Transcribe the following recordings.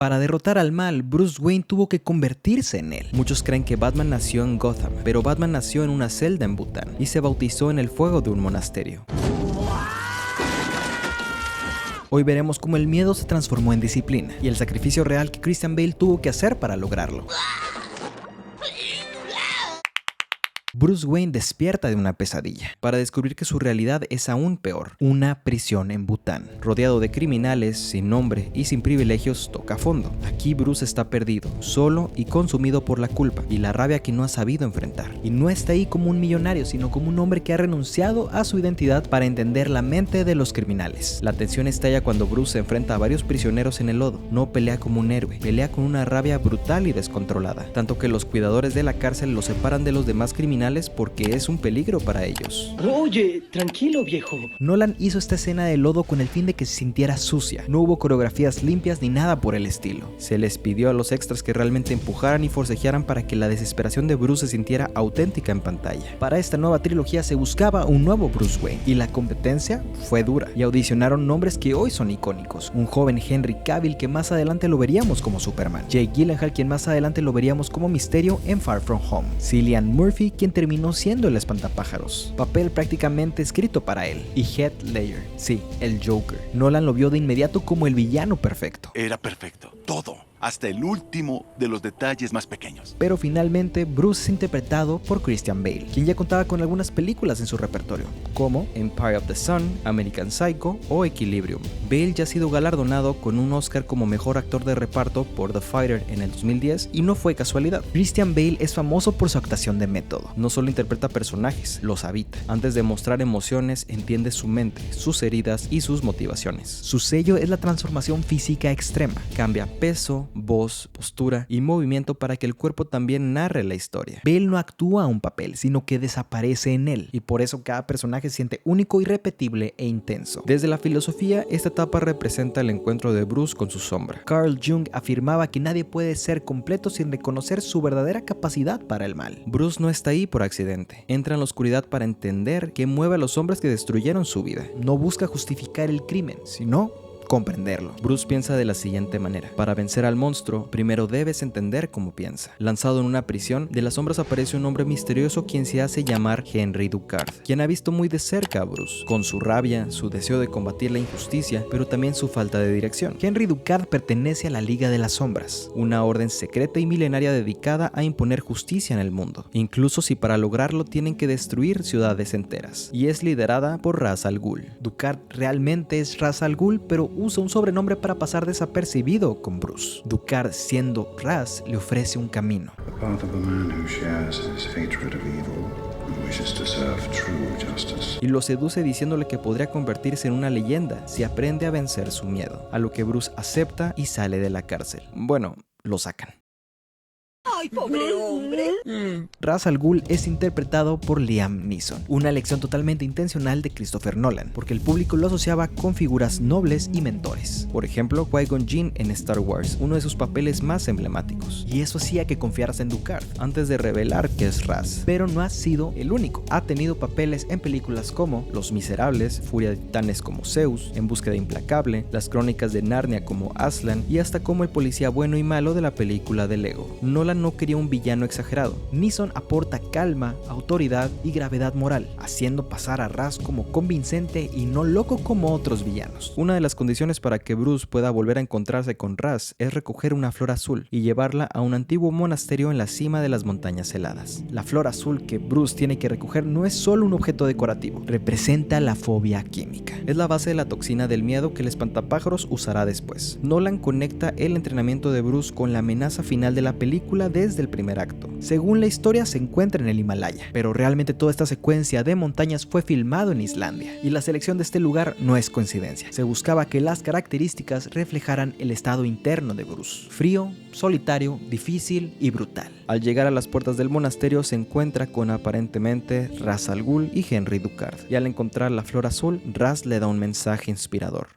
Para derrotar al mal, Bruce Wayne tuvo que convertirse en él. Muchos creen que Batman nació en Gotham, pero Batman nació en una celda en Bután y se bautizó en el fuego de un monasterio. Hoy veremos cómo el miedo se transformó en disciplina y el sacrificio real que Christian Bale tuvo que hacer para lograrlo. Bruce Wayne despierta de una pesadilla para descubrir que su realidad es aún peor, una prisión en Bután. Rodeado de criminales, sin nombre y sin privilegios, toca fondo. Aquí Bruce está perdido, solo y consumido por la culpa y la rabia que no ha sabido enfrentar. Y no está ahí como un millonario, sino como un hombre que ha renunciado a su identidad para entender la mente de los criminales. La tensión estalla cuando Bruce se enfrenta a varios prisioneros en el lodo. No pelea como un héroe, pelea con una rabia brutal y descontrolada, tanto que los cuidadores de la cárcel lo separan de los demás criminales porque es un peligro para ellos. Oye, tranquilo, viejo. Nolan hizo esta escena de lodo con el fin de que se sintiera sucia. No hubo coreografías limpias ni nada por el estilo. Se les pidió a los extras que realmente empujaran y forcejearan para que la desesperación de Bruce se sintiera auténtica en pantalla. Para esta nueva trilogía se buscaba un nuevo Bruce Wayne y la competencia fue dura y audicionaron nombres que hoy son icónicos. Un joven Henry Cavill que más adelante lo veríamos como Superman. Jake Gyllenhaal quien más adelante lo veríamos como Misterio en Far From Home. Cillian Murphy quien terminó siendo el espantapájaros, papel prácticamente escrito para él, y Heath Ledger, sí, el Joker. Nolan lo vio de inmediato como el villano perfecto. Era perfecto, todo, hasta el último de los detalles más pequeños. Pero finalmente Bruce es interpretado por Christian Bale, quien ya contaba con algunas películas en su repertorio, como Empire of the Sun, American Psycho o Equilibrium. Bale ya ha sido galardonado con un Oscar como mejor actor de reparto por The Fighter en el 2010 y no fue casualidad. Christian Bale es famoso por su actuación de método. No solo interpreta personajes, los habita. Antes de mostrar emociones, entiende su mente, sus heridas y sus motivaciones. Su sello es la transformación física extrema. Cambia peso, voz, postura y movimiento para que el cuerpo también narre la historia. Bale no actúa un papel, sino que desaparece en él, y por eso cada personaje se siente único, irrepetible e intenso. Desde la filosofía, esta etapa representa el encuentro de Bruce con su sombra. Carl Jung afirmaba que nadie puede ser completo sin reconocer su verdadera capacidad para el mal. Bruce no está ahí por accidente. Entra en la oscuridad para entender qué mueve a los hombres que destruyeron su vida. No busca justificar el crimen, sino comprenderlo. Bruce piensa de la siguiente manera: para vencer al monstruo, primero debes entender cómo piensa. Lanzado en una prisión, de las sombras aparece un hombre misterioso quien se hace llamar Henry Ducard, quien ha visto muy de cerca a Bruce, con su rabia, su deseo de combatir la injusticia, pero también su falta de dirección. Henry Ducard pertenece a la Liga de las Sombras, una orden secreta y milenaria dedicada a imponer justicia en el mundo, incluso si para lograrlo tienen que destruir ciudades enteras, y es liderada por Ra's al Ghul. Ducard realmente es Ra's al Ghul, pero usa un sobrenombre para pasar desapercibido con Bruce. Ducard, siendo Ra's, le ofrece un camino. Y lo seduce diciéndole que podría convertirse en una leyenda si aprende a vencer su miedo, a lo que Bruce acepta y sale de la cárcel. Bueno, lo sacan. ¡Ay, pobre hombre! Ra's al Ghul es interpretado por Liam Neeson, una elección totalmente intencional de Christopher Nolan, porque el público lo asociaba con figuras nobles y mentores. Por ejemplo, Qui-Gon Jinn en Star Wars, uno de sus papeles más emblemáticos. Y eso hacía que confiaras en Ducard, antes de revelar que es Ra's. Pero no ha sido el único. Ha tenido papeles en películas como Los Miserables, Furia de Titanes como Zeus, En Búsqueda Implacable, Las Crónicas de Narnia como Aslan, y hasta como el policía bueno y malo de la película de Lego. Nolan no quería un villano exagerado. Neeson aporta calma, autoridad y gravedad moral, haciendo pasar a Ra's como convincente y no loco como otros villanos. Una de las condiciones para que Bruce pueda volver a encontrarse con Ra's es recoger una flor azul y llevarla a un antiguo monasterio en la cima de las montañas heladas. La flor azul que Bruce tiene que recoger no es solo un objeto decorativo, representa la fobia química. Es la base de la toxina del miedo que el espantapájaros usará después. Nolan conecta el entrenamiento de Bruce con la amenaza final de la película desde el primer acto. Según la historia se encuentra en el Himalaya, pero realmente toda esta secuencia de montañas fue filmado en Islandia, y la selección de este lugar no es coincidencia. Se buscaba que las características reflejaran el estado interno de Bruce: frío, solitario, difícil y brutal. Al llegar a las puertas del monasterio se encuentra con aparentemente Ra's al Ghul y Henry Ducard, y al encontrar la flor azul, Ra's le da un mensaje inspirador.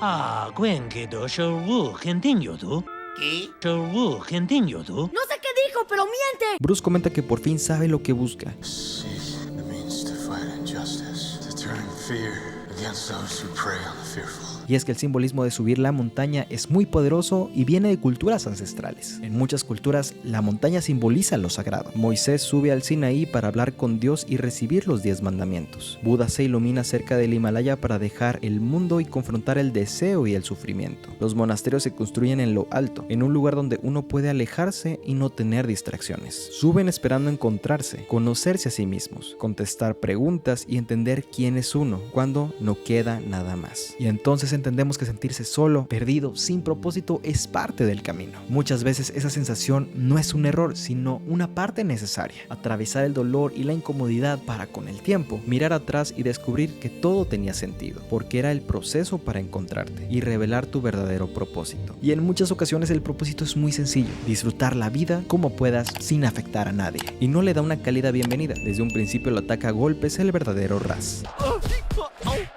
¿Qué? No sé qué dijo, pero miente. Bruce comenta que por fin sabe lo que busca. It means to fight injustice, to turn fear against those who prey on the fearful. Y es que el simbolismo de subir la montaña es muy poderoso y viene de culturas ancestrales. En muchas culturas, la montaña simboliza lo sagrado. Moisés sube al Sinaí para hablar con Dios y recibir los 10 mandamientos. Buda se ilumina cerca del Himalaya para dejar el mundo y confrontar el deseo y el sufrimiento. Los monasterios se construyen en lo alto, en un lugar donde uno puede alejarse y no tener distracciones. Suben esperando encontrarse, conocerse a sí mismos, contestar preguntas y entender quién es uno, cuando no queda nada más. Y entonces entendemos que sentirse solo, perdido, sin propósito es parte del camino. Muchas veces esa sensación no es un error, sino una parte necesaria. Atravesar el dolor y la incomodidad para, con el tiempo, mirar atrás y descubrir que todo tenía sentido, porque era el proceso para encontrarte y revelar tu verdadero propósito. Y en muchas ocasiones el propósito es muy sencillo: disfrutar la vida como puedas sin afectar a nadie. Y no le da una cálida bienvenida. Desde un principio lo ataca a golpes el verdadero Raz.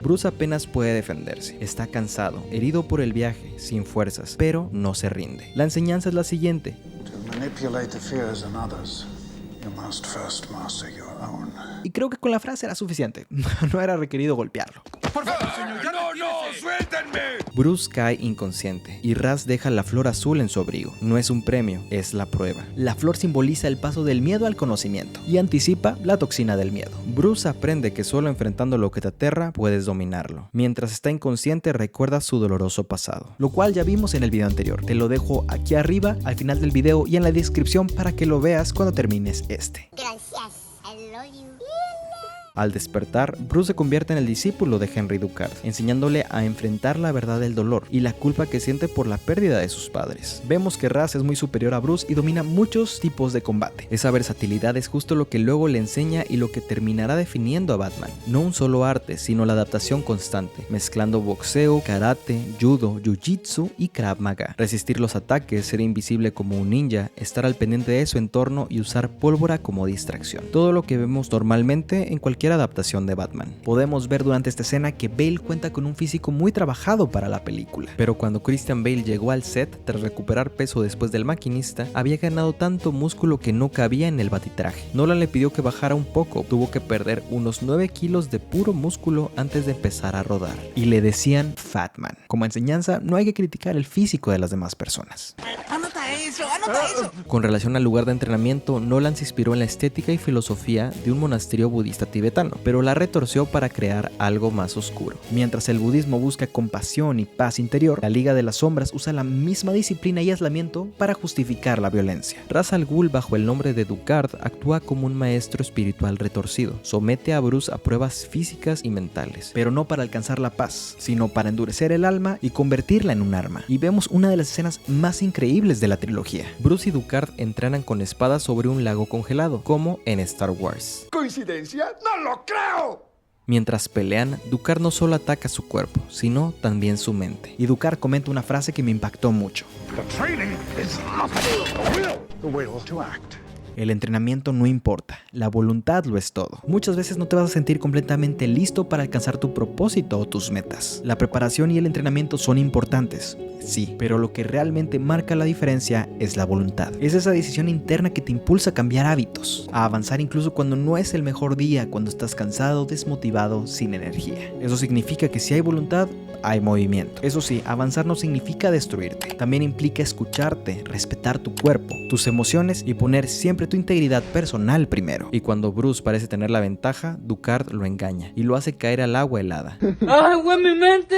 Bruce apenas puede defenderse, está cansado, herido por el viaje, sin fuerzas, pero no se rinde. La enseñanza es la siguiente: y creo que con la frase era suficiente, no era requerido golpearlo. ¡Por favor, señor! ¡No! ¡Suéltenme! Bruce cae inconsciente y Raz deja la flor azul en su abrigo. No es un premio, es la prueba. La flor simboliza el paso del miedo al conocimiento y anticipa la toxina del miedo. Bruce aprende que solo enfrentando lo que te aterra puedes dominarlo. Mientras está inconsciente recuerda su doloroso pasado, lo cual ya vimos en el video anterior. Te lo dejo aquí arriba, al final del video y en la descripción para que lo veas cuando termines este. Gracias. I love you. Al despertar, Bruce se convierte en el discípulo de Henry Ducard, enseñándole a enfrentar la verdad del dolor y la culpa que siente por la pérdida de sus padres. Vemos que Raz es muy superior a Bruce y domina muchos tipos de combate. Esa versatilidad es justo lo que luego le enseña y lo que terminará definiendo a Batman. No un solo arte, sino la adaptación constante, mezclando boxeo, karate, judo, jiu-jitsu y Krav Maga. Resistir los ataques, ser invisible como un ninja, estar al pendiente de su entorno y usar pólvora como distracción. Todo lo que vemos normalmente en cualquier adaptación de Batman. Podemos ver durante esta escena que Bale cuenta con un físico muy trabajado para la película, pero cuando Christian Bale llegó al set tras recuperar peso después del Maquinista, había ganado tanto músculo que no cabía en el batitraje. Nolan le pidió que bajara un poco, tuvo que perder unos 9 kilos de puro músculo antes de empezar a rodar, y le decían Fatman. Como enseñanza, no hay que criticar el físico de las demás personas. Anota eso. Con relación al lugar de entrenamiento, Nolan se inspiró en la estética y filosofía de un monasterio budista tibetano, pero la retorció para crear algo más oscuro. Mientras el budismo busca compasión y paz interior, la Liga de las Sombras usa la misma disciplina y aislamiento para justificar la violencia. Ra's al Ghul, bajo el nombre de Ducard, actúa como un maestro espiritual retorcido. Somete a Bruce a pruebas físicas y mentales, pero no para alcanzar la paz, sino para endurecer el alma y convertirla en un arma. Y vemos una de las escenas más increíbles de la trilogía. Bruce y Ducard entrenan con espadas sobre un lago congelado, como en Star Wars. ¿Coincidencia? ¡No lo creo! Mientras pelean, Ducard no solo ataca su cuerpo, sino también su mente. Y Ducard comenta una frase que me impactó mucho. The training is nothing. The will to act. El entrenamiento no importa, la voluntad lo es todo. Muchas veces no te vas a sentir completamente listo para alcanzar tu propósito o tus metas. La preparación y el entrenamiento son importantes, sí, pero lo que realmente marca la diferencia es la voluntad. Es esa decisión interna que te impulsa a cambiar hábitos, a avanzar incluso cuando no es el mejor día, cuando estás cansado, desmotivado, sin energía. Eso significa que si hay voluntad, hay movimiento. Eso sí, avanzar no significa destruirte. También implica escucharte, respetar tu cuerpo, tus emociones y poner siempre tu integridad personal primero. Y cuando Bruce parece tener la ventaja, Ducard lo engaña y lo hace caer al agua helada. ¡Ay, güey, mi mente!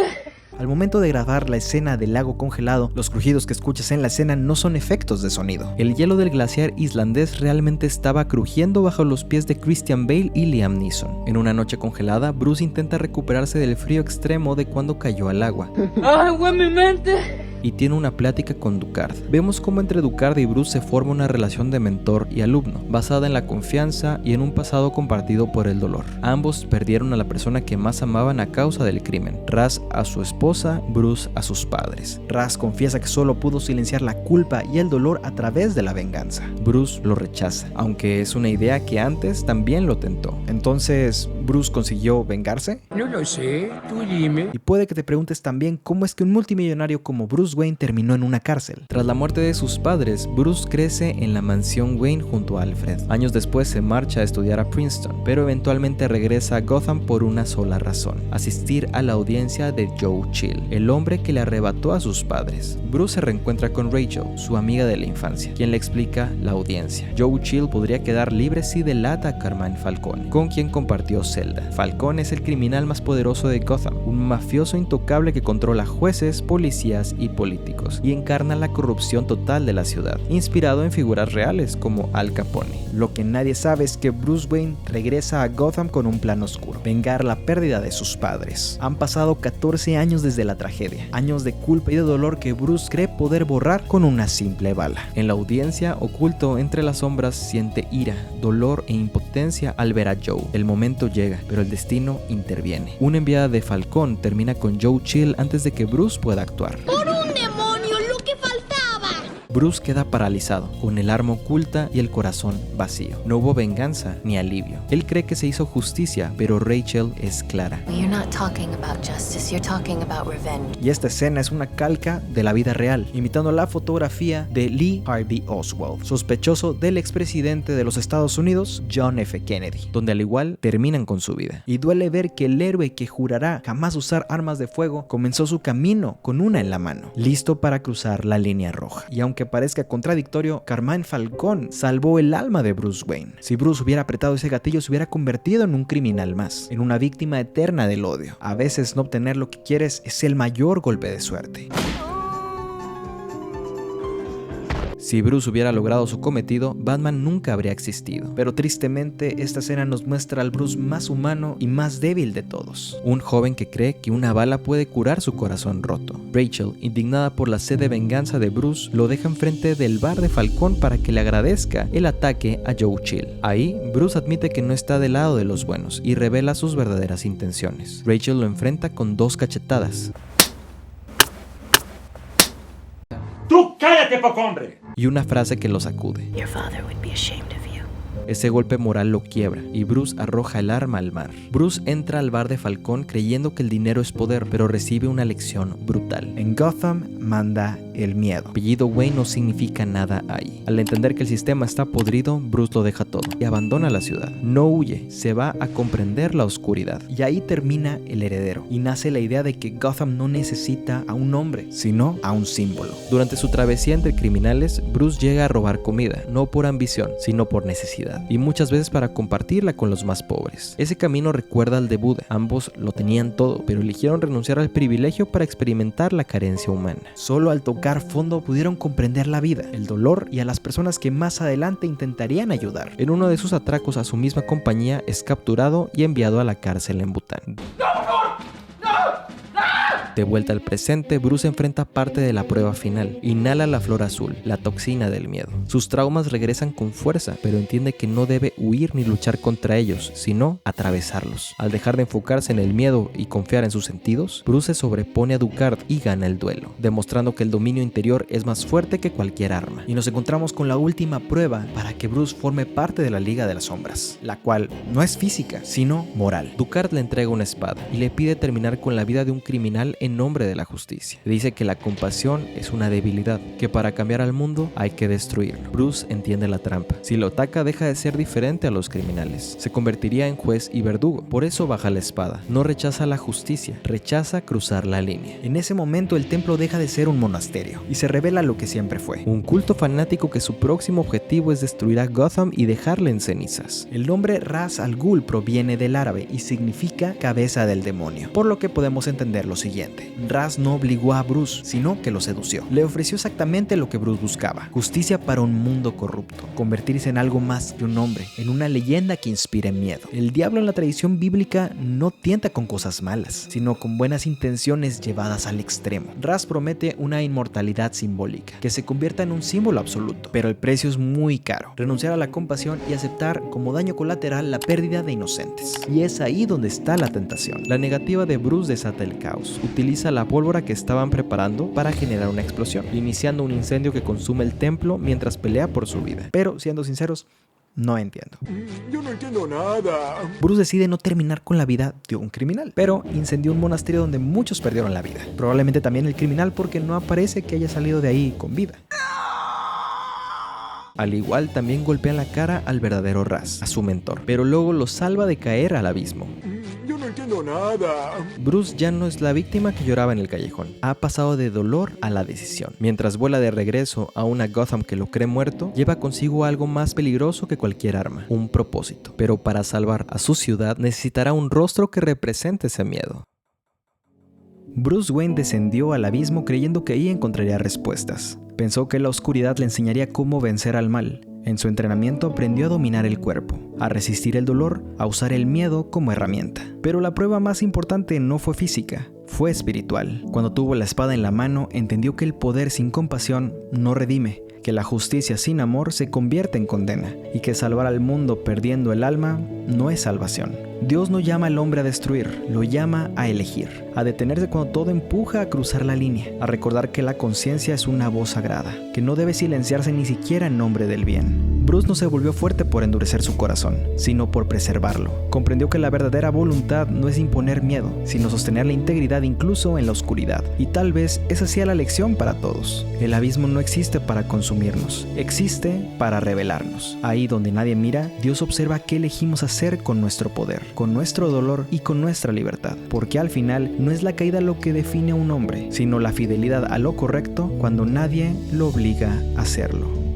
Al momento de grabar la escena del lago congelado, los crujidos que escuchas en la escena no son efectos de sonido. El hielo del glaciar islandés realmente estaba crujiendo bajo los pies de Christian Bale y Liam Neeson. En una noche congelada, Bruce intenta recuperarse del frío extremo de cuando cayó al agua. ¡Ay, güey, mi mente! Y tiene una plática con Ducard. Vemos cómo entre Ducard y Bruce se forma una relación de mentor y alumno, basada en la confianza y en un pasado compartido por el dolor. Ambos perdieron a la persona que más amaban a causa del crimen. Ra's a su esposa, Bruce a sus padres. Ra's confiesa que solo pudo silenciar la culpa y el dolor a través de la venganza. Bruce lo rechaza, aunque es una idea que antes también lo tentó. Entonces, Bruce consiguió vengarse? No lo sé, tú dime. Y puede que te preguntes también cómo es que un multimillonario como Bruce Wayne terminó en una cárcel. Tras la muerte de sus padres, Bruce crece en la mansión Wayne junto a Alfred. Años después se marcha a estudiar a Princeton, pero eventualmente regresa a Gotham por una sola razón: asistir a la audiencia de Joe Chill, el hombre que le arrebató a sus padres. Bruce se reencuentra con Rachel, su amiga de la infancia, quien le explica la audiencia. Joe Chill podría quedar libre si delata a Carmine Falcone, con quien compartió celda. Falcone es el criminal más poderoso de Gotham, un mafioso intocable que controla jueces, policías y políticos, y encarna la corrupción total de la ciudad, inspirado en figuras reales como Al Capone. Lo que nadie sabe es que Bruce Wayne regresa a Gotham con un plan oscuro: vengar la pérdida de sus padres. Han pasado 14 años desde la tragedia, años de culpa y de dolor que Bruce cree poder borrar con una simple bala. En la audiencia, oculto entre las sombras, siente ira, dolor e impotencia al ver a Joe. El momento llega, pero el destino interviene. Una enviada de Falcone termina con Joe Chill antes de que Bruce pueda actuar. ¡Por un demonio, lo que faltaba! Bruce queda paralizado, con el arma oculta y el corazón vacío. No hubo venganza ni alivio. Él cree que se hizo justicia, pero Rachel es clara. You're not talking about justice, you're talking about revenge. Y esta escena es una calca de la vida real, imitando la fotografía de Lee Harvey Oswald, sospechoso del expresidente de los Estados Unidos, John F. Kennedy, donde al igual terminan con su vida. Y duele ver que el héroe que jurará jamás usar armas de fuego comenzó su camino con una en la mano, listo para cruzar la línea roja. Y aunque parezca contradictorio, Carmine Falcone salvó el alma de Bruce Wayne. Si Bruce hubiera apretado ese gatillo, se hubiera convertido en un criminal más, en una víctima eterna del odio. A veces no obtener lo que quieres es el mayor golpe de suerte. Si Bruce hubiera logrado su cometido, Batman nunca habría existido. Pero tristemente, esta escena nos muestra al Bruce más humano y más débil de todos. Un joven que cree que una bala puede curar su corazón roto. Rachel, indignada por la sed de venganza de Bruce, lo deja enfrente del bar de Falcone para que le agradezca el ataque a Joe Chill. Ahí, Bruce admite que no está del lado de los buenos y revela sus verdaderas intenciones. Rachel lo enfrenta con 2 cachetadas. ¡Tú cállate, poco hombre! Y una frase que lo sacude. Your father would be ashamed of you. Ese golpe moral lo quiebra y Bruce arroja el arma al mar. Bruce entra al bar de Falcone creyendo que el dinero es poder, pero recibe una lección brutal. En Gotham manda el miedo. Apellido Wayne no significa nada ahí. Al entender que el sistema está podrido, Bruce lo deja todo y abandona la ciudad. No huye, se va a comprender la oscuridad. Y ahí termina El Heredero y nace la idea de que Gotham no necesita a un hombre, sino a un símbolo. Durante su travesía entre criminales, Bruce llega a robar comida, no por ambición, sino por necesidad, y muchas veces para compartirla con los más pobres. Ese camino recuerda al de Buda. Ambos lo tenían todo, pero eligieron renunciar al privilegio para experimentar la carencia humana. Solo al tocar fondo pudieron comprender la vida, el dolor y a las personas que más adelante intentarían ayudar. En uno de sus atracos a su misma compañía es capturado y enviado a la cárcel en Bután. De vuelta al presente, Bruce enfrenta parte de la prueba final. Inhala la flor azul, la toxina del miedo. Sus traumas regresan con fuerza, pero entiende que no debe huir ni luchar contra ellos, sino atravesarlos. Al dejar de enfocarse en el miedo y confiar en sus sentidos, Bruce se sobrepone a Ducard y gana el duelo, demostrando que el dominio interior es más fuerte que cualquier arma. Y nos encontramos con la última prueba para que Bruce forme parte de la Liga de las Sombras, la cual no es física, sino moral. Ducard le entrega una espada y le pide terminar con la vida de un criminal en nombre de la justicia. Le dice que la compasión es una debilidad, que para cambiar al mundo hay que destruirlo. Bruce entiende la trampa. Si lo ataca, deja de ser diferente a los criminales. Se convertiría en juez y verdugo. Por eso baja la espada. No rechaza la justicia, rechaza cruzar la línea. En ese momento el templo deja de ser un monasterio y se revela lo que siempre fue: un culto fanático que su próximo objetivo es destruir a Gotham y dejarle en cenizas. El nombre Ra's al Ghul proviene del árabe y significa cabeza del demonio, por lo que podemos entender lo siguiente: Ra's no obligó a Bruce, sino que lo sedució. Le ofreció exactamente lo que Bruce buscaba: justicia para un mundo corrupto, convertirse en algo más que un hombre, en una leyenda que inspire miedo. El diablo en la tradición bíblica no tienta con cosas malas, sino con buenas intenciones llevadas al extremo. Ra's promete una inmortalidad simbólica, que se convierta en un símbolo absoluto, pero el precio es muy caro: renunciar a la compasión y aceptar como daño colateral la pérdida de inocentes. Y es ahí donde está la tentación. La negativa de Bruce desata el caos. Utiliza la pólvora que estaban preparando para generar una explosión, iniciando un incendio que consume el templo mientras pelea por su vida. Pero, siendo sinceros, no entiendo. Yo no entiendo nada. Bruce decide no terminar con la vida de un criminal, pero incendió un monasterio donde muchos perdieron la vida. Probablemente también el criminal, porque no aparece que haya salido de ahí con vida. Al igual, también golpea en la cara al verdadero Raz, a su mentor, pero luego lo salva de caer al abismo. Yo no entiendo nada. Bruce ya no es la víctima que lloraba en el callejón. Ha pasado de dolor a la decisión. Mientras vuela de regreso a una Gotham que lo cree muerto, lleva consigo algo más peligroso que cualquier arma, un propósito. Pero para salvar a su ciudad necesitará un rostro que represente ese miedo. Bruce Wayne descendió al abismo creyendo que ahí encontraría respuestas. Pensó que la oscuridad le enseñaría cómo vencer al mal. En su entrenamiento aprendió a dominar el cuerpo, a resistir el dolor, a usar el miedo como herramienta. Pero la prueba más importante no fue física, fue espiritual. Cuando tuvo la espada en la mano, entendió que el poder sin compasión no redime, que la justicia sin amor se convierte en condena, y que salvar al mundo perdiendo el alma no es salvación. Dios no llama al hombre a destruir, lo llama a elegir, a detenerse cuando todo empuja a cruzar la línea, a recordar que la conciencia es una voz sagrada, que no debe silenciarse ni siquiera en nombre del bien. Bruce no se volvió fuerte por endurecer su corazón, sino por preservarlo. Comprendió que la verdadera voluntad no es imponer miedo, sino sostener la integridad incluso en la oscuridad. Y tal vez esa sea la lección para todos. El abismo no existe para consumirnos, existe para revelarnos. Ahí donde nadie mira, Dios observa qué elegimos hacer con nuestro poder, con nuestro dolor y con nuestra libertad. Porque al final no es la caída lo que define a un hombre, sino la fidelidad a lo correcto cuando nadie lo obliga a hacerlo.